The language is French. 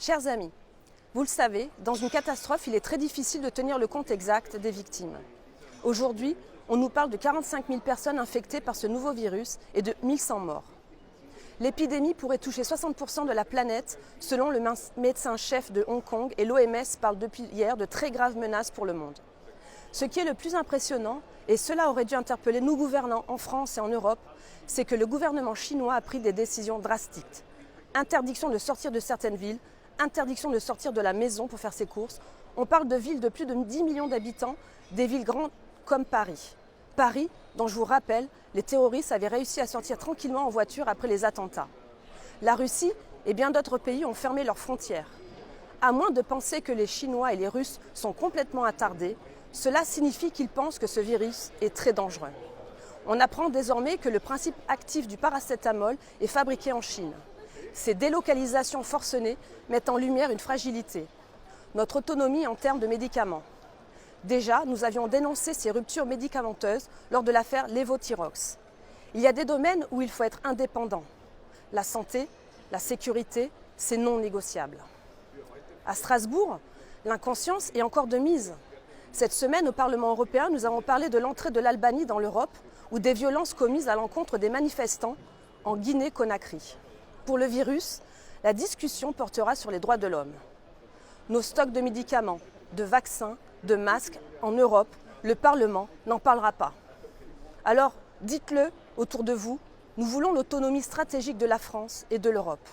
Chers amis, vous le savez, dans une catastrophe, il est très difficile de tenir le compte exact des victimes. Aujourd'hui, on nous parle de 45 000 personnes infectées par ce nouveau virus et de 1100 morts. L'épidémie pourrait toucher 60% de la planète, selon le médecin-chef de Hong Kong, et l'OMS parle depuis hier de très graves menaces pour le monde. Ce qui est le plus impressionnant, et cela aurait dû interpeller nos gouvernants en France et en Europe, c'est que le gouvernement chinois a pris des décisions drastiques. Interdiction de sortir de certaines villes, interdiction de sortir de la maison pour faire ses courses. On parle de villes de plus de 10 millions d'habitants, des villes grandes comme Paris. Paris, dont je vous rappelle, les terroristes avaient réussi à sortir tranquillement en voiture après les attentats. La Russie et bien d'autres pays ont fermé leurs frontières. À moins de penser que les Chinois et les Russes sont complètement attardés, cela signifie qu'ils pensent que ce virus est très dangereux. On apprend désormais que le principe actif du paracétamol est fabriqué en Chine. Ces délocalisations forcenées mettent en lumière une fragilité, notre autonomie en termes de médicaments. Déjà, nous avions dénoncé ces ruptures médicamenteuses lors de l'affaire Levothyrox. Il y a des domaines où il faut être indépendant. La santé, la sécurité, c'est non négociable. À Strasbourg, l'inconscience est encore de mise. Cette semaine, au Parlement européen, nous avons parlé de l'entrée de l'Albanie dans l'Europe ou des violences commises à l'encontre des manifestants en Guinée-Conakry. Pour le virus, la discussion portera sur les droits de l'homme. Nos stocks de médicaments, de vaccins, de masques en Europe, le Parlement n'en parlera pas. Alors, dites-le autour de vous, nous voulons l'autonomie stratégique de la France et de l'Europe.